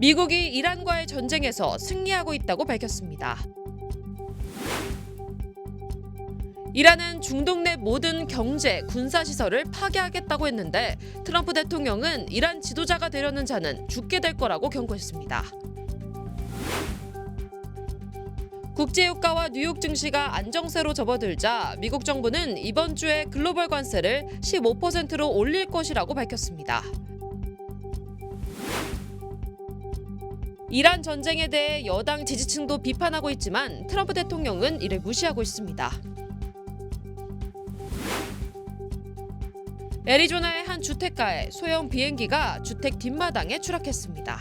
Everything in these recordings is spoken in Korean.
미국이 이란과의 전쟁에서 승리하고 있다고 밝혔습니다. 이란은 중동 내 모든 경제, 군사시설을 파괴하겠다고 했는데 트럼프 대통령은 이란 지도자가 되려는 자는 죽게 될 거라고 경고했습니다. 국제유가와 뉴욕 증시가 안정세로 접어들자 미국 정부는 이번 주에 글로벌 관세를 15%로 올릴 것이라고 밝혔습니다. 이란 전쟁에 대해 여당 지지층도 비판하고 있지만 트럼프 대통령은 이를 무시하고 있습니다. 애리조나의 한 주택가에 소형 비행기가 주택 뒷마당에 추락했습니다.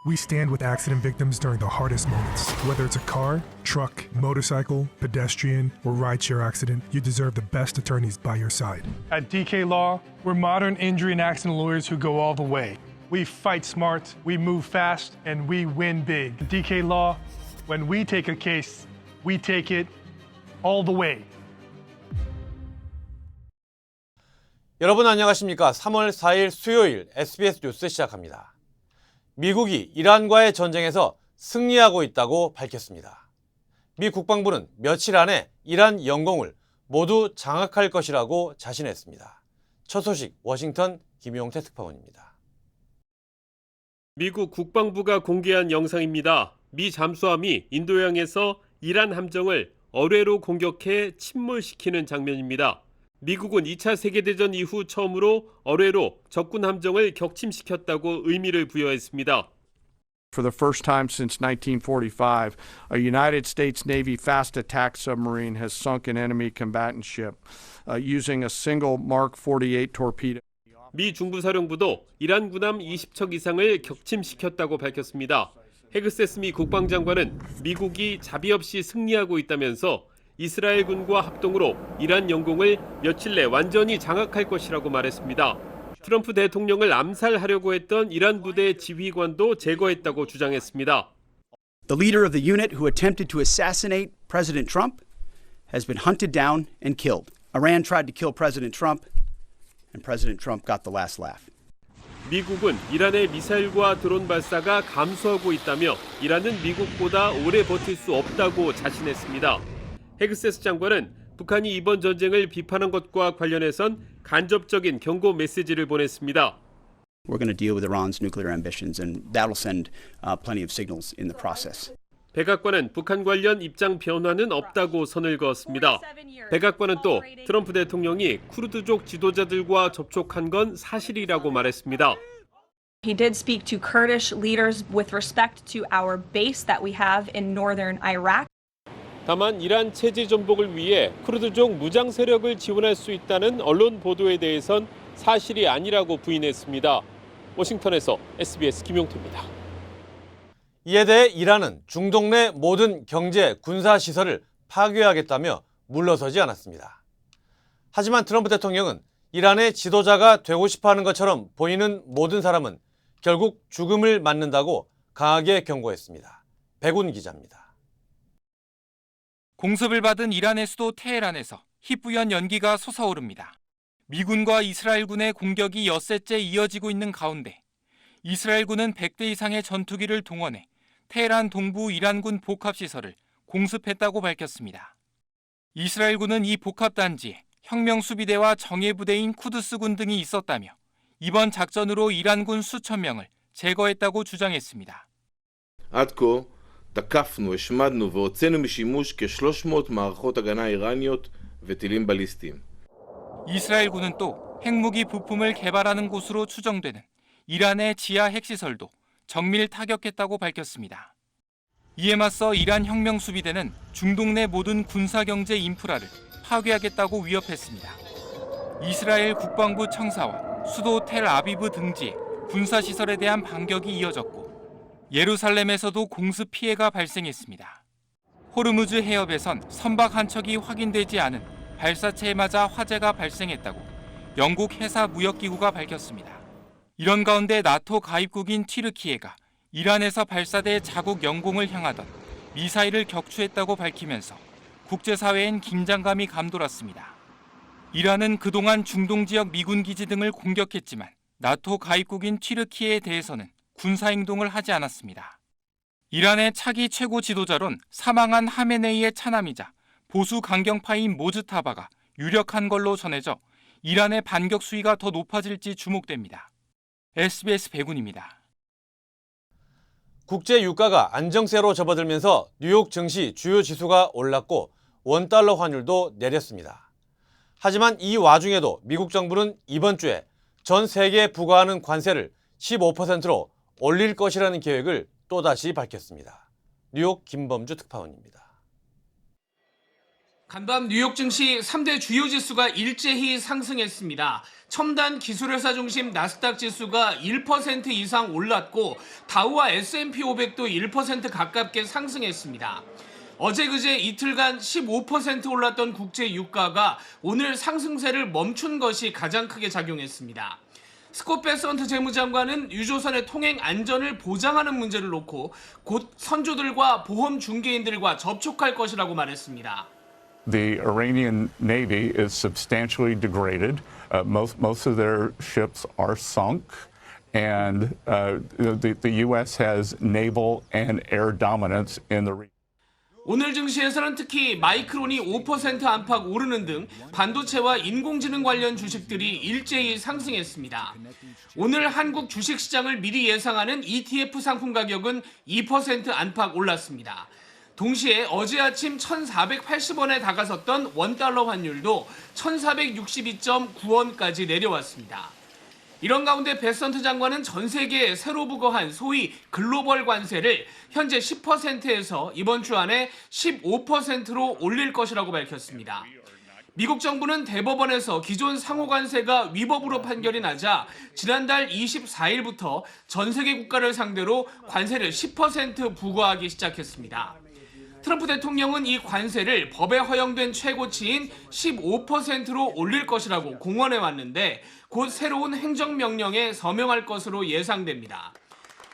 We stand with accident victims during the hardest moments. Whether it's a car, truck, motorcycle, pedestrian, or rideshare accident, you deserve the best attorneys by your side. At DK Law, we're modern injury and accident lawyers who go all the way. We fight smart, we move fast, and we win big. At DK Law, when we take a case, we take it all the way. 여러분 안녕하십니까? 3월 4일 수요일 SBS 뉴스 시작합니다. 미국이 이란과의 전쟁에서 승리하고 있다고 밝혔습니다. 미 국방부는 며칠 안에 이란 영공을 모두 장악할 것이라고 자신했습니다. 첫 소식 워싱턴 김용태 특파원입니다. 미국 국방부가 공개한 영상입니다. 미 잠수함이 인도양에서 이란 함정을 어뢰로 공격해 침몰시키는 장면입니다. 미국은 2차 세계대전 이후 처음으로 어뢰로 적군 함정을 격침시켰다고 의미를 부여했습니다. For the first time since 1945, a United States Navy fast attack submarine has sunk an enemy combatant ship using a single Mark 48 torpedo. 미 중부사령부도 이란 군함 20척 이상을 격침시켰다고 밝혔습니다. 헤그세스 미 국방장관은 미국이 자비 없이 승리하고 있다면서 이스라엘군과 합동으로 이란 영공을 며칠 내 완전히 장악할 것이라고 말했습니다. 트럼프 대통령을 암살하려고 했던 이란 부대 지휘관도 제거했다고 주장했습니다. The leader of the unit who attempted to assassinate President Trump has been hunted down and killed. Iran tried to kill President Trump, and President Trump got the last laugh. 미국은 이란의 미사일과 드론 발사가 감소하고 있다며 이란은 미국보다 오래 버틸 수 없다고 자신했습니다. 헤그세스 장관은 북한이 이번 전쟁을 비판한 것과 관련해선 간접적인 경고 메시지를 보냈습니다. We're going to deal with Iran's nuclear ambitions, and that'll send plenty of signals in the process. 백악관은 북한 관련 입장 변화는 없다고 선을 그었습니다. 백악관은 또 트럼프 대통령이 쿠르드족 지도자들과 접촉한 건 사실이라고 말했습니다. He did speak to Kurdish leaders with respect to our base that we have in northern Iraq. 다만 이란 체제 전복을 위해 쿠르드족 무장 세력을 지원할 수 있다는 언론 보도에 대해선 사실이 아니라고 부인했습니다. 워싱턴에서 SBS 김용태입니다. 이에 대해 이란은 중동 내 모든 경제, 군사 시설을 파괴하겠다며 물러서지 않았습니다. 하지만 트럼프 대통령은 이란의 지도자가 되고 싶어하는 것처럼 보이는 모든 사람은 결국 죽음을 맞는다고 강하게 경고했습니다. 백운 기자입니다. 공습을 받은 이란의 수도 테헤란에서 희뿌연 연기가 솟아오릅니다. 미군과 이스라엘군의 공격이 엿새째 이어지고 있는 가운데 이스라엘군은 100대 이상의 전투기를 동원해 테헤란 동부 이란군 복합시설을 공습했다고 밝혔습니다. 이스라엘군은 이 복합단지에 혁명수비대와 정예부대인 쿠드스군 등이 있었다며 이번 작전으로 이란군 수천 명을 제거했다고 주장했습니다. תקפנו, השמדנו והוצאנו משימוש כ-300 מערכות הגנה איראניות וטילים בליסטיים. 이스라엘군은 또 핵무기 부품을 개발하는 곳으로 추정되는 이란의 지하 핵시설도 정밀 타격했다고 밝혔습니다. 이에 맞서 이란 혁명수비대는 중동 내 모든 군사경제 인프라를 파괴하겠다고 위협했습니다. 이스라엘 국방부 청사와 수도 텔아비브 등지의 군사시설에 대한 반격이 이어졌고 예루살렘에서도 공습 피해가 발생했습니다. 호르무즈 해협에선 선박 한 척이 확인되지 않은 발사체에 맞아 화재가 발생했다고 영국 해사무역기구가 밝혔습니다. 이런 가운데 나토 가입국인 튀르키예가 이란에서 발사돼 자국 영공을 향하던 미사일을 격추했다고 밝히면서 국제사회엔 긴장감이 감돌았습니다. 이란은 그동안 중동 지역 미군 기지 등을 공격했지만 나토 가입국인 튀르키예에 대해서는 군사행동을 하지 않았습니다. 이란의 차기 최고 지도자론 사망한 하메네이의 차남이자 보수 강경파인 모즈타바가 유력한 걸로 전해져 이란의 반격 수위가 더 높아질지 주목됩니다. SBS 백운입니다. 국제 유가가 안정세로 접어들면서 뉴욕 증시 주요 지수가 올랐고 원달러 환율도 내렸습니다. 하지만 이 와중에도 미국 정부는 이번 주에 전 세계에 부과하는 관세를 15%로 올릴 것이라는 계획을 또다시 밝혔습니다. 뉴욕 김범주 특파원입니다. 간밤 뉴욕 증시 3대 주요 지수가 일제히 상승했습니다. 첨단 기술회사 중심 나스닥 지수가 1% 이상 올랐고 다우와 S&P 500도 1% 가깝게 상승했습니다. 어제 그제 이틀간 15% 올랐던 국제 유가가 오늘 상승세를 멈춘 것이 가장 크게 작용했습니다. 스콧 베선트 재무장관은 유조선의 통행 안전을 보장하는 문제를 놓고 곧 선조들과 보험 중개인들과 접촉할 것이라고 말했습니다. The Iranian Navy is substantially degraded. Most of their ships are sunk, and the U.S. has naval and air dominance in the region. 오늘 증시에서는 특히 마이크론이 5% 안팎 오르는 등 반도체와 인공지능 관련 주식들이 일제히 상승했습니다. 오늘 한국 주식시장을 미리 예상하는 ETF 상품 가격은 2% 안팎 올랐습니다. 동시에 어제 아침 1,480원에 다가섰던 원달러 환율도 1,462.9원까지 내려왔습니다. 이런 가운데 베선트 장관은 전 세계에 새로 부과한 소위 글로벌 관세를 현재 10%에서 이번 주 안에 15%로 올릴 것이라고 밝혔습니다. 미국 정부는 대법원에서 기존 상호 관세가 위법으로 판결이 나자 지난달 24일부터 전 세계 국가를 상대로 관세를 10% 부과하기 시작했습니다. 트럼프 대통령은 이 관세를 법에 허용된 최고치인 15%로 올릴 것이라고 공언해 왔는데 곧 새로운 행정명령에 서명할 것으로 예상됩니다.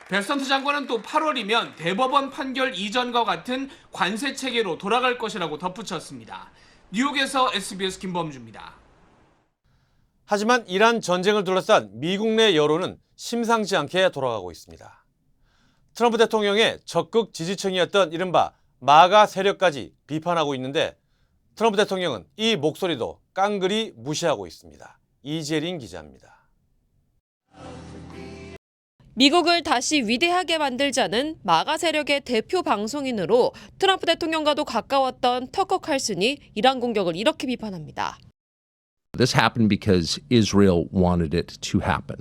베선트 장관은 또 8월이면 대법원 판결 이전과 같은 관세 체계로 돌아갈 것이라고 덧붙였습니다. 뉴욕에서 SBS 김범주입니다. 하지만 이란 전쟁을 둘러싼 미국 내 여론은 심상치 않게 돌아가고 있습니다. 트럼프 대통령의 적극 지지층이었던 이른바 마가 세력까지 비판하고 있는데 트럼프 대통령은 이 목소리도 깡그리 무시하고 있습니다. 이재린 기자입니다. 미국을 다시 위대하게 만들자는 마가 세력의 대표 방송인으로 트럼프 대통령과도 가까웠던 터커 칼슨이 이란 공격을 이렇게 비판합니다. This happened because Israel wanted it to happen.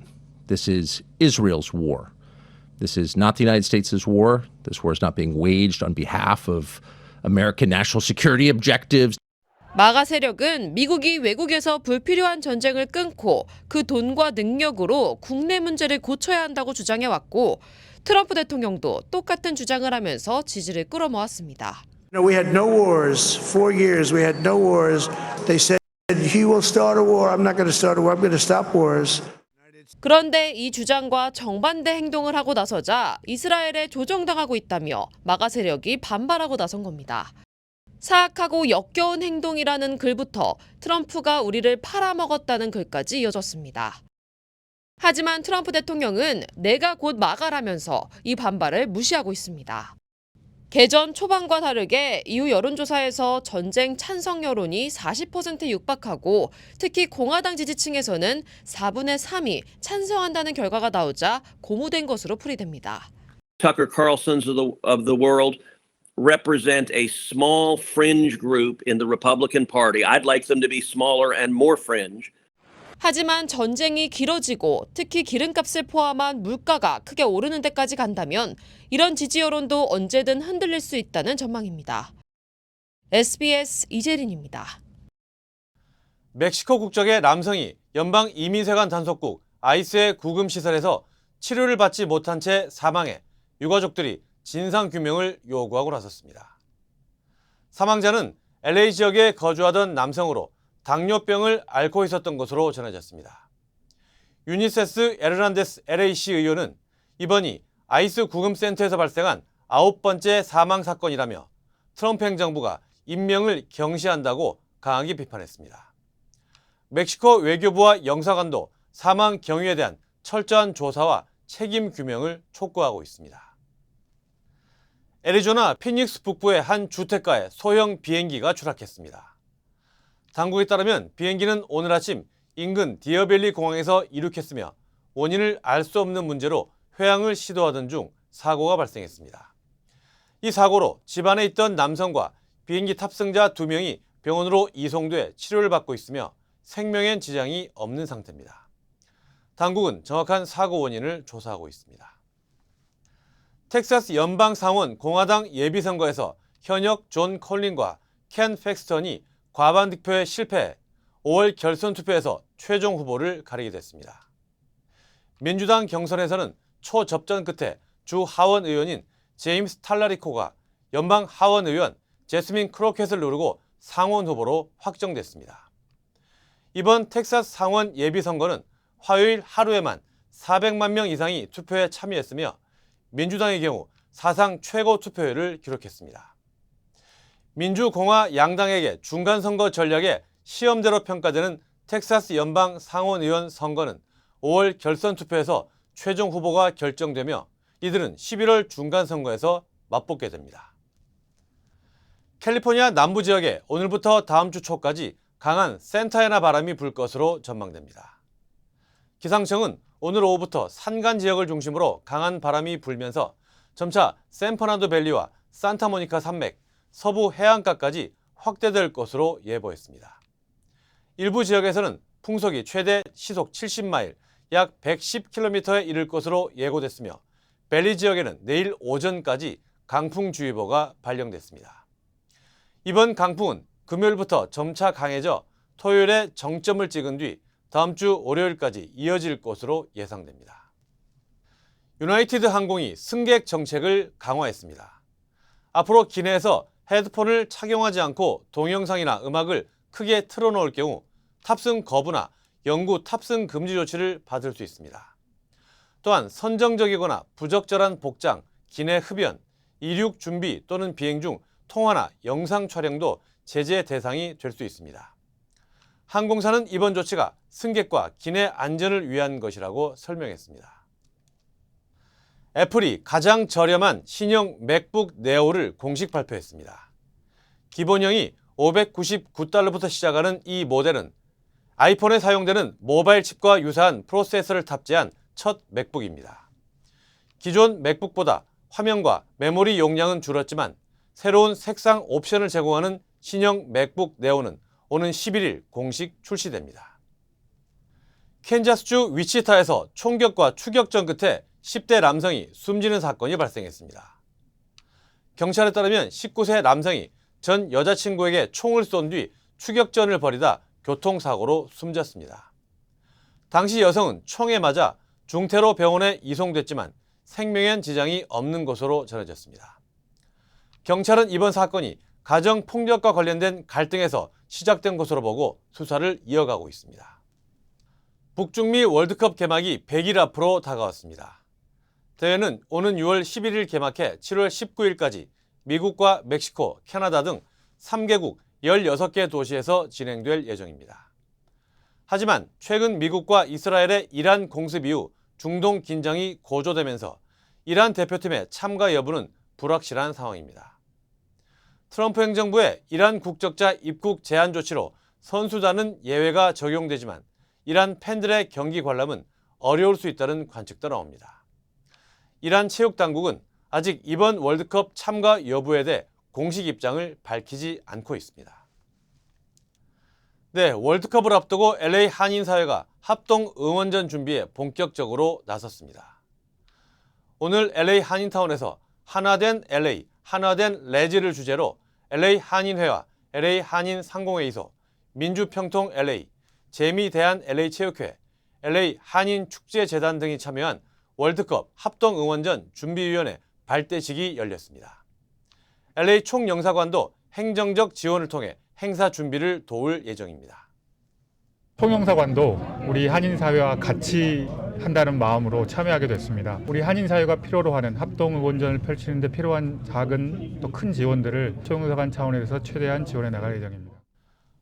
This is Israel's war. This is not the United States' war. This war is not being waged on behalf of American national security objectives. 마가 세력은 미국이 외국에서 불필요한 전쟁을 끊고 그 돈과 능력으로 국내 문제를 고쳐야 한다고 주장해왔고 트럼프 대통령도 똑같은 주장을 하면서 지지를 끌어모았습니다. We had no wars. 4 years we had no wars. They said he will start a war. I'm not going to start a war. I'm going to stop wars. 그런데 이 주장과 정반대 행동을 하고 나서자 이스라엘에 조종당하고 있다며 마가 세력이 반발하고 나선 겁니다. 사악하고 역겨운 행동이라는 글부터 트럼프가 우리를 팔아먹었다는 글까지 이어졌습니다. 하지만 트럼프 대통령은 내가 곧 마가라면서 이 반발을 무시하고 있습니다. 개전 초반과 다르게 이후 여론조사에서 전쟁 찬성 여론이 40%에 육박하고 특히 공화당 지지층에서는 4분의 3이 찬성한다는 결과가 나오자 고무된 것으로 풀이됩니다. Tucker Carlsons of the world represent a small fringe group in the Republican Party. I'd like them to be smaller and more fringe. 하지만 전쟁이 길어지고 특히 기름값을 포함한 물가가 크게 오르는 데까지 간다면 이런 지지 여론도 언제든 흔들릴 수 있다는 전망입니다. SBS 이재린입니다. 멕시코 국적의 남성이 연방 이민세관 단속국 ICE의 구금시설에서 치료를 받지 못한 채 사망해 유가족들이 진상규명을 요구하고 나섰습니다. 사망자는 LA 지역에 거주하던 남성으로 당뇨병을 앓고 있었던 것으로 전해졌습니다. 유니세스 에르난데스 LAC 의원은 이번이 아이스 구금센터에서 발생한 9번째 사망 사건이라며 트럼프 행정부가 임명을 경시한다고 강하게 비판했습니다. 멕시코 외교부와 영사관도 사망 경위에 대한 철저한 조사와 책임 규명을 촉구하고 있습니다. 애리조나 피닉스 북부의 한 주택가에 소형 비행기가 추락했습니다. 당국에 따르면 비행기는 오늘 아침 인근 디어밸리 공항에서 이륙했으며 원인을 알 수 없는 문제로 회항을 시도하던 중 사고가 발생했습니다. 이 사고로 집안에 있던 남성과 비행기 탑승자 2명이 병원으로 이송돼 치료를 받고 있으며 생명엔 지장이 없는 상태입니다. 당국은 정확한 사고 원인을 조사하고 있습니다. 텍사스 연방 상원 공화당 예비선거에서 현역 존 콜린과 켄 팩스턴이 과반 득표에 실패해 5월 결선 투표에서 최종 후보를 가리게 됐습니다. 민주당 경선에서는 초접전 끝에 주 하원 의원인 제임스 탈라리코가 연방 하원 의원 제스민 크로켓을 누르고 상원 후보로 확정됐습니다. 이번 텍사스 상원 예비선거는 화요일 하루에만 400만 명 이상이 투표에 참여했으며 민주당의 경우 사상 최고 투표율을 기록했습니다. 민주공화 양당에게 중간선거 전략의 시험대로 평가되는 텍사스 연방 상원의원 선거는 5월 결선 투표에서 최종 후보가 결정되며 이들은 11월 중간선거에서 맞붙게 됩니다. 캘리포니아 남부 지역에 오늘부터 다음 주 초까지 강한 산타애나 바람이 불 것으로 전망됩니다. 기상청은 오늘 오후부터 산간 지역을 중심으로 강한 바람이 불면서 점차 샌퍼난도 밸리와 산타모니카 산맥, 서부 해안가까지 확대될 것으로 예보했습니다. 일부 지역에서는 풍속이 최대 시속 70마일, 약 110km에 이를 것으로 예고됐으며 밸리 지역에는 내일 오전까지 강풍주의보가 발령됐습니다. 이번 강풍은 금요일부터 점차 강해져 토요일에 정점을 찍은 뒤 다음 주 월요일까지 이어질 것으로 예상됩니다. 유나이티드 항공이 승객 정책을 강화했습니다. 앞으로 기내에서 헤드폰을 착용하지 않고 동영상이나 음악을 크게 틀어놓을 경우 탑승 거부나 영구 탑승 금지 조치를 받을 수 있습니다. 또한 선정적이거나 부적절한 복장, 기내 흡연, 이륙 준비 또는 비행 중 통화나 영상 촬영도 제재 대상이 될 수 있습니다. 항공사는 이번 조치가 승객과 기내 안전을 위한 것이라고 설명했습니다. 애플이 가장 저렴한 신형 맥북 네오를 공식 발표했습니다. 기본형이 $599부터 시작하는 이 모델은 아이폰에 사용되는 모바일 칩과 유사한 프로세서를 탑재한 첫 맥북입니다. 기존 맥북보다 화면과 메모리 용량은 줄었지만 새로운 색상 옵션을 제공하는 신형 맥북 네오는 오는 11일 공식 출시됩니다. 캔자스주 위치타에서 총격과 추격전 끝에 10대 남성이 숨지는 사건이 발생했습니다. 경찰에 따르면 19세 남성이 전 여자친구에게 총을 쏜 뒤 추격전을 벌이다 교통사고로 숨졌습니다. 당시 여성은 총에 맞아 중태로 병원에 이송됐지만 생명엔 지장이 없는 것으로 전해졌습니다. 경찰은 이번 사건이 가정폭력과 관련된 갈등에서 시작된 것으로 보고 수사를 이어가고 있습니다. 북중미 월드컵 개막이 100일 앞으로 다가왔습니다. 대회는 오는 6월 11일 개막해 7월 19일까지 미국과 멕시코, 캐나다 등 3개국 16개 도시에서 진행될 예정입니다. 하지만 최근 미국과 이스라엘의 이란 공습 이후 중동 긴장이 고조되면서 이란 대표팀의 참가 여부는 불확실한 상황입니다. 트럼프 행정부의 이란 국적자 입국 제한 조치로 선수단은 예외가 적용되지만 이란 팬들의 경기 관람은 어려울 수 있다는 관측도 나옵니다. 이란 체육당국은 아직 이번 월드컵 참가 여부에 대해 공식 입장을 밝히지 않고 있습니다. 네, 월드컵을 앞두고 LA 한인사회가 합동 응원전 준비에 본격적으로 나섰습니다. 오늘 LA 한인타운에서 하나된 LA, 하나된 레지를 주제로 LA 한인회와 LA 한인상공회의소, 민주평통 LA, 재미대한 LA체육회, LA 한인축제재단 등이 참여한 월드컵 합동응원전 준비위원회 발대식이 열렸습니다. LA 총영사관도 행정적 지원을 통해 행사 준비를 도울 예정입니다. 총영사관도 우리 한인사회와 같이 한다는 마음으로 참여하게 됐습니다. 우리 한인사회가 필요로 하는 합동응원전을 펼치는 데 필요한 작은 또 큰 지원들을 총영사관 차원에서 최대한 지원해 나갈 예정입니다.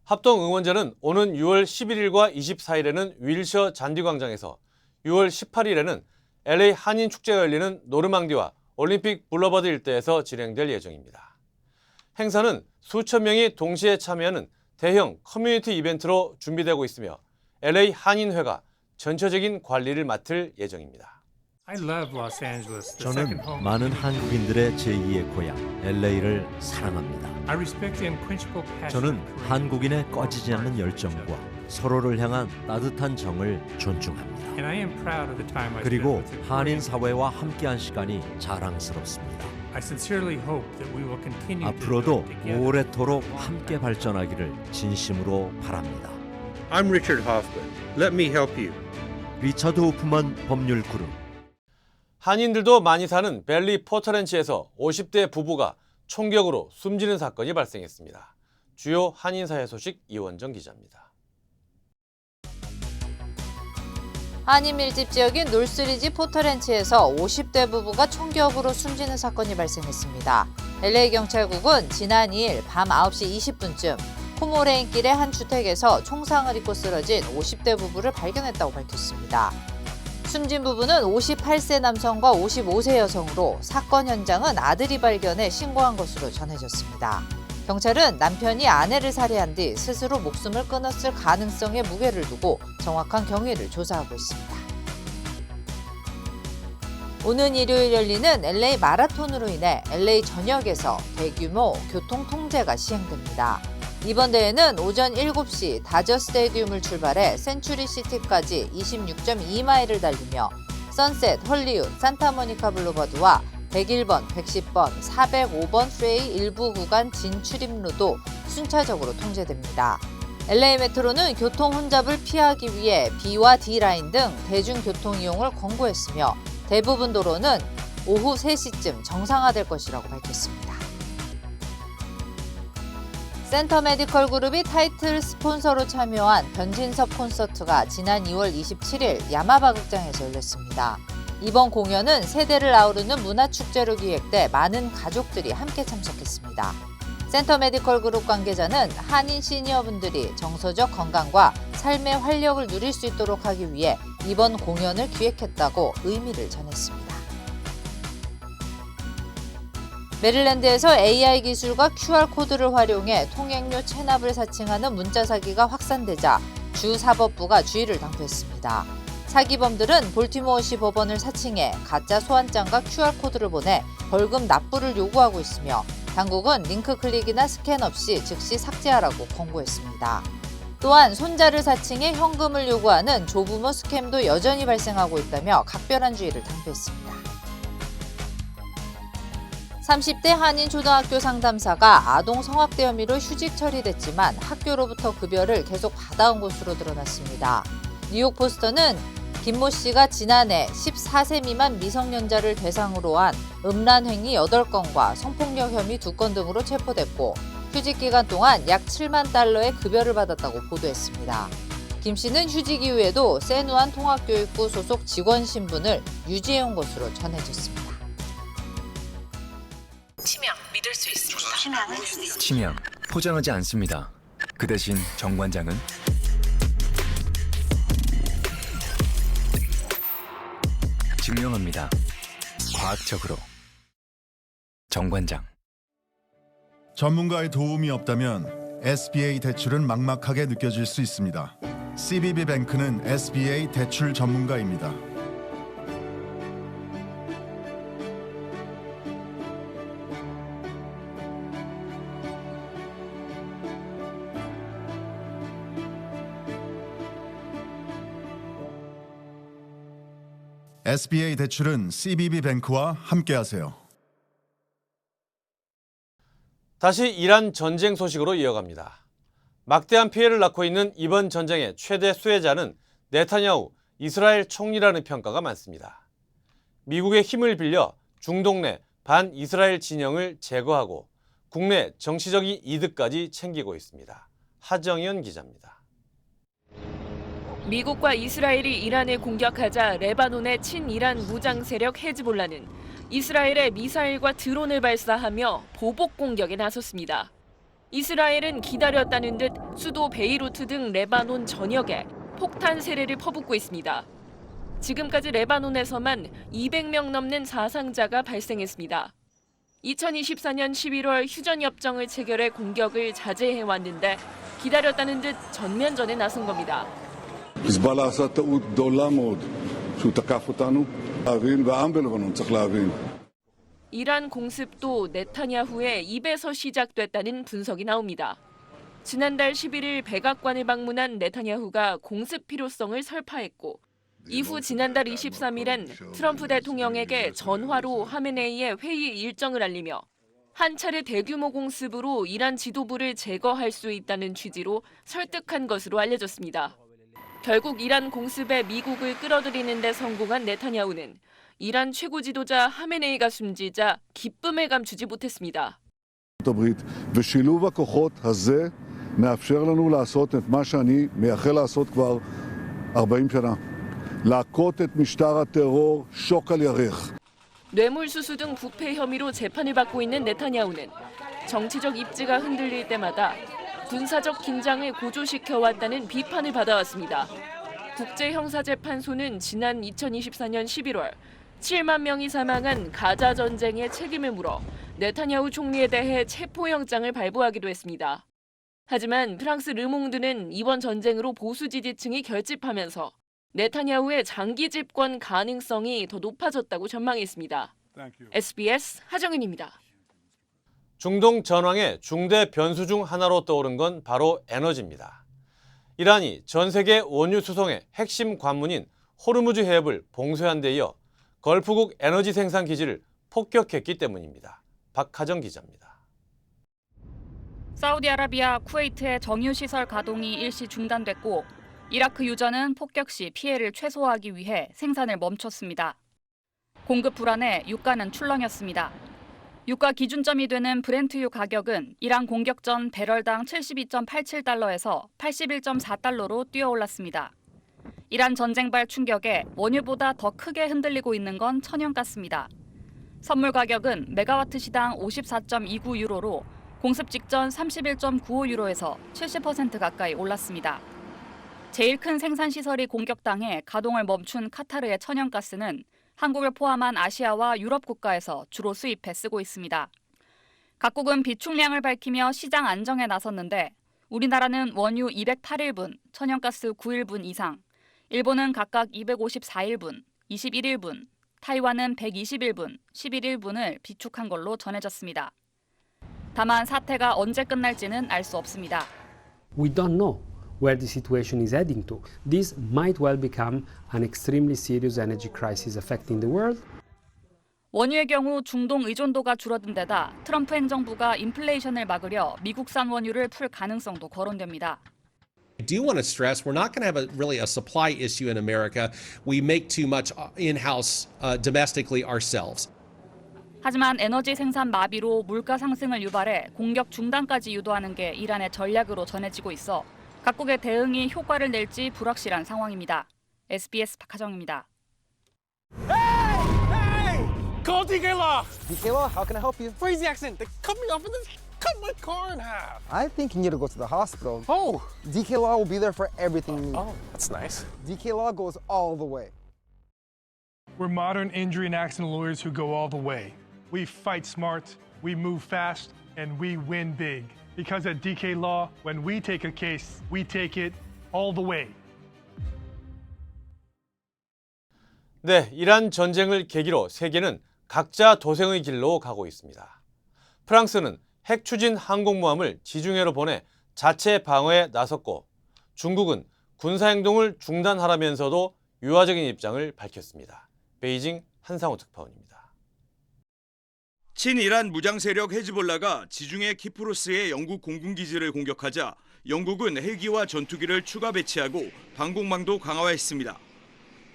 합동응원전은 오는 6월 11일과 24일에는 윌셔 잔디광장에서 6월 18일에는 LA 한인 축제가 열리는 노르망디와 올림픽 블러버드 일대에서 진행될 예정입니다. 행사는 수천 명이 동시에 참여하는 대형 커뮤니티 이벤트로 준비되고 있으며 LA 한인회가 전체적인 관리를 맡을 예정입니다. 저는 많은 한국인들의 제2의 고향 LA를 사랑합니다. 저는 한국인의 꺼지지 않는 열정과 서로를 향한 따뜻한 정을 존중합니다. 그리고 한인 사회와 함께한 시간이 자랑스럽습니다. 앞으로도 오래도록 함께 발전하기를 진심으로 바랍니다. I'm Richard Hoffman. Let me help you. 리처드 호프만 법률 그룹. 한인들도 많이 사는 벨리 포터렌치에서 50대 부부가 총격으로 숨지는 사건이 발생했습니다. 주요 한인사회 소식 이원정 기자입니다. 한인 밀집 지역인 놀스리지 포터렌치에서 50대 부부가 총격으로 숨지는 사건이 발생했습니다. LA 경찰국은 지난 2일 밤 9시 20분쯤 코모레인길의 한 주택에서 총상을 입고 쓰러진 50대 부부를 발견했다고 밝혔습니다. 숨진 부부는 58세 남성과 55세 여성으로 사건 현장은 아들이 발견해 신고한 것으로 전해졌습니다. 경찰은 남편이 아내를 살해한 뒤 스스로 목숨을 끊었을 가능성에 무게를 두고 정확한 경위를 조사하고 있습니다. 오는 일요일 열리는 LA 마라톤으로 인해 LA 전역에서 대규모 교통 통제가 시행됩니다. 이번 대회는 오전 7시 다저 스테디움을 출발해 센츄리시티까지 26.2마일을 달리며 선셋, 헐리우드, 산타모니카 블루버드와 101번, 110번, 405번 프레이 일부 구간 진출입로도 순차적으로 통제됩니다. LA 메트로는 교통 혼잡을 피하기 위해 B와 D라인 등 대중교통 이용을 권고했으며 대부분 도로는 오후 3시쯤 정상화될 것이라고 밝혔습니다. 센터 메디컬 그룹이 타이틀 스폰서로 참여한 변진섭 콘서트가 지난 2월 27일 야마바 극장에서 열렸습니다. 이번 공연은 세대를 아우르는 문화축제로 기획돼 많은 가족들이 함께 참석했습니다. 센터 메디컬 그룹 관계자는 한인 시니어분들이 정서적 건강과 삶의 활력을 누릴 수 있도록 하기 위해 이번 공연을 기획했다고 의미를 전했습니다. 메릴랜드에서 AI 기술과 QR코드를 활용해 통행료 체납을 사칭하는 문자 사기가 확산되자 주 사법부가 주의를 당부했습니다. 사기범들은 볼티모어시 법원을 사칭해 가짜 소환장과 QR코드를 보내 벌금 납부를 요구하고 있으며 당국은 링크 클릭이나 스캔 없이 즉시 삭제하라고 권고했습니다. 또한 손자를 사칭해 현금을 요구하는 조부모 스캠도 여전히 발생하고 있다며 각별한 주의를 당부했습니다. 30대 한인 초등학교 상담사가 아동 성학대 혐의로 휴직 처리됐지만 학교로부터 급여를 계속 받아온 것으로 드러났습니다. 뉴욕 포스터는 김모 씨가 지난해 14세 미만 미성년자를 대상으로 한 음란 행위 8건과 성폭력 혐의 2건 등으로 체포됐고 휴직 기간 동안 약 7만 달러의 급여를 받았다고 보도했습니다. 김 씨는 휴직 이후에도 세누안 통합교육부 소속 직원 신분을 유지해온 것으로 전해졌습니다. 치명 믿을 수 있습니다. 치명 포장하지 않습니다. 그 대신 정관장은 증명합니다. 과학적으로. 정관장. 전문가의 도움이 없다면 SBA 대출은 막막하게 느껴질 수 있습니다. CBB뱅크는 SBA 대출 전문가입니다. SBA 대출은 CBB뱅크와 함께하세요. 다시 이란 전쟁 소식으로 이어갑니다. 막대한 피해를 낳고 있는 이번 전쟁의 최대 수혜자는 네타냐후 이스라엘 총리라는 평가가 많습니다. 미국의 힘을 빌려 중동 내 반이스라엘 진영을 제거하고 국내 정치적인 이득까지 챙기고 있습니다. 하정연 기자입니다. 미국과 이스라엘이 이란을 공격하자 레바논의 친이란 무장 세력 헤즈볼라는 이스라엘에 미사일과 드론을 발사하며 보복 공격에 나섰습니다. 이스라엘은 기다렸다는 듯 수도 베이루트 등 레바논 전역에 폭탄 세례를 퍼붓고 있습니다. 지금까지 레바논에서만 200명 넘는 사상자가 발생했습니다. 2024년 11월 휴전협정을 체결해 공격을 자제해왔는데 기다렸다는 듯 전면전에 나선 겁니다. חיזבאללה עשה טעות גדולה מאוד שהוא תקף אותנו, להבין, והעם בלבנון צריך להבין. 이란 공습도 네타냐후의 입에서 시작됐다는 분석이 나옵니다. 지난달 11일 백악관을 방문한 네타냐후가 공습 필요성을 설파했고 이후 지난달 23일엔 트럼프 대통령에게 전화로 하메네이의 회의 일정을 알리며 한 차례 대규모 공습으로 이란 지도부를 제거할 수 있다는 취지로 설득한 것으로 알려졌습니다. 결국 이란 공습에 미국을 끌어들이는 데 성공한 네타냐후는 이란 최고 지도자 하메네이가 숨지자 기쁨을 감추지 못했습니다. ושילוב הכוחות הזה מאפשר לנו לעשות את מה שאני מייחל לעשות כבר 40 שנה. להכות את משטר הטרור שוק על ירך. 뇌물수수 등 부패 혐의로 재판을 받고 있는 네타냐후는 정치적 입지가 흔들릴 때마다 군사적 긴장을 고조시켜왔다는 비판을 받아왔습니다. 국제형사재판소는 지난 2024년 11월 7만 명이 사망한 가자 전쟁의 책임을 물어 네타냐후 총리에 대해 체포영장을 발부하기도 했습니다. 하지만 프랑스 르몽드는 이번 전쟁으로 보수 지지층이 결집하면서 네타냐후의 장기 집권 가능성이 더 높아졌다고 전망했습니다. SBS 하정은입니다. 중동 전황의 중대 변수 중 하나로 떠오른 건 바로 에너지입니다. 이란이 전 세계 원유 수송의 핵심 관문인 호르무즈 해협을 봉쇄한 데 이어 걸프국 에너지 생산 기지를 폭격했기 때문입니다. 박하정 기자입니다. 사우디아라비아, 쿠웨이트의 정유시설 가동이 일시 중단됐고 이라크 유전은 폭격 시 피해를 최소화하기 위해 생산을 멈췄습니다. 공급 불안에 유가는 출렁였습니다. 유가 기준점이 되는 브렌트유 가격은 이란 공격 전 배럴당 72.87달러에서 81.4달러로 뛰어올랐습니다. 이란 전쟁발 충격에 원유보다 더 크게 흔들리고 있는 건 천연가스입니다. 선물 가격은 메가와트 시당 54.29유로로 공습 직전 31.95유로에서 70% 가까이 올랐습니다. 제일 큰 생산시설이 공격당해 가동을 멈춘 카타르의 천연가스는 한국을 포함한 아시아와 유럽 국가에서 주로 수입해 쓰고 있습니다. 각국은 비축량을 밝히며 시장 안정에 나섰는데 우리나라는 원유 208일분, 천연가스 9일분 이상, 일본은 각각 254일분, 21일분, 타이완은 121분, 11일분을 비축한 걸로 전해졌습니다. 다만 사태가 언제 끝날지는 알 수 없습니다. We don't know where the situation is heading to. This might well become an extremely serious energy crisis affecting the world. 원유의 경우 중동 의존도가 줄어든 데다 트럼프 행정부가 인플레이션을 막으려 미국산 원유를 풀 가능성도 거론됩니다. I do want to stress we're not going to have really a supply issue in America. We make too much in-house domestically ourselves. 하지만 에너지 생산 마비로 물가 상승을 유발해 공격 중단까지 유도하는 게 이란의 전략으로 전해지고 있어 각국의 대응이 효과를 낼지 불확실한 상황입니다. SBS 박하정입니다. Call DK Law. DK Law, how can I help you? Crazy accident. They cut me off and then cut my car in half. I think you need to go to the hospital. Oh. DK Law will be there for everything you need. Oh, that's nice. DK Law goes all the way. We're modern injury and accident lawyers who go all the way. We fight smart, we move fast, and we win big. Because at DK Law, when we take a case, we take it all the way. 네, 이란 전쟁을 계기로 세계는 각자 도생의 길로 가고 있습니다. 프랑스는 핵 추진 항공모함을 지중해로 보내 자체 방어에 나섰고 중국은 군사행동을 중단하라면서도 유화적인 입장을 밝혔습니다. 베이징 한상호 특파원입니다. 친이란 무장세력 헤즈볼라가 지중해 키프로스의 영국 공군기지를 공격하자 영국은 헬기와 전투기를 추가 배치하고 방공망도 강화했습니다.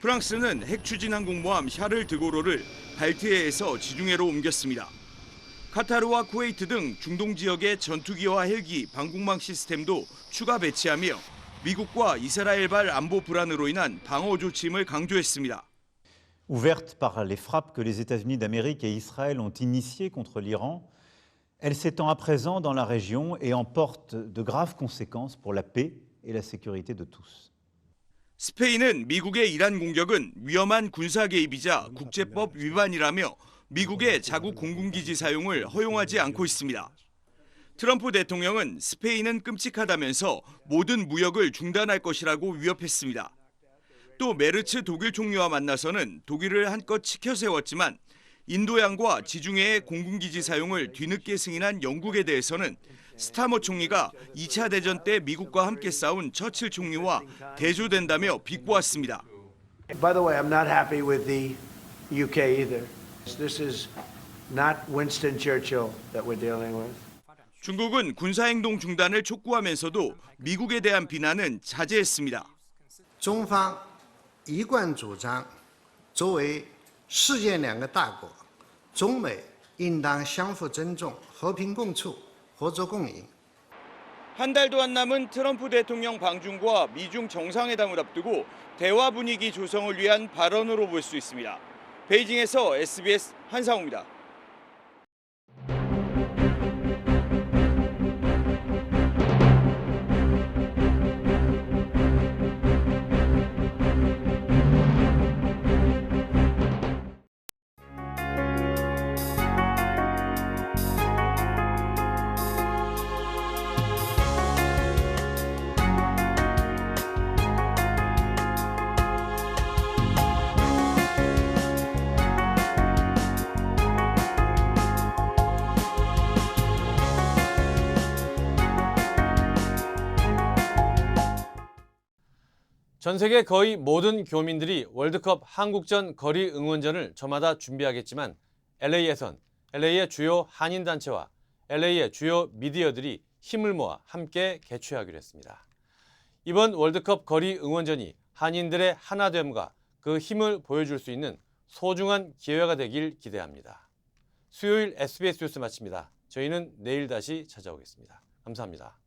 프랑스는 핵 추진 항공모함 샤를 드고로를 발트해에서 지중해로 옮겼습니다. 카타르와 쿠웨이트 등 중동 지역의 전투기와 헬기, 방공망 시스템도 추가 배치하며 미국과 이스라엘발 안보 불안으로 인한 방어 조치임을 강조했습니다. Ouverte par les frappes que les États-Unis d'Amérique et Israël ont initiées contre l'Iran, elle s'étend à présent dans la région et emporte de graves conséquences pour la paix et la sécurité de tous. 스페인은 미국의 이란 공격은 위험한 군사 개입이자 국제법 위반이라며 미국의 자국 공군기지 사용을 허용하지 않고 있습니다. 트럼프 대통령은 스페인은 끔찍하다면서 모든 무역을 중단할 것이라고 위협했습니다. 또 메르츠 독일 총리와 만나서는 독일을 한껏 치켜 세웠지만 인도양과 지중해의 공군기지 사용을 뒤늦게 승인한 영국에 대해서는 스타머 총리가 2차 대전 때 미국과 함께 싸운 처칠 총리와 대조된다며 비꼬았습니다. By the way, I'm not happy with the UK either. This is not Winston Churchill that we're dealing with. 중국은 군사행동 중단을 촉구하면서도 미국에 대한 비난은 자제했습니다. 中方一贯主张，作为世界两个大国，中美应当相互尊重、和平共处、合作共赢。 한 달도 안 남은 트럼프 대통령 방중과 미중 정상회담을 앞두고 대화 분위기 조성을 위한 발언으로 볼 수 있습니다. 베이징에서 SBS 한상우입니다. 전 세계 거의 모든 교민들이 월드컵 한국전 거리 응원전을 저마다 준비하겠지만 LA에선 LA의 주요 한인단체와 LA의 주요 미디어들이 힘을 모아 함께 개최하기로 했습니다. 이번 월드컵 거리 응원전이 한인들의 하나됨과 그 힘을 보여줄 수 있는 소중한 기회가 되길 기대합니다. 수요일 SBS 뉴스 마칩니다. 저희는 내일 다시 찾아오겠습니다. 감사합니다.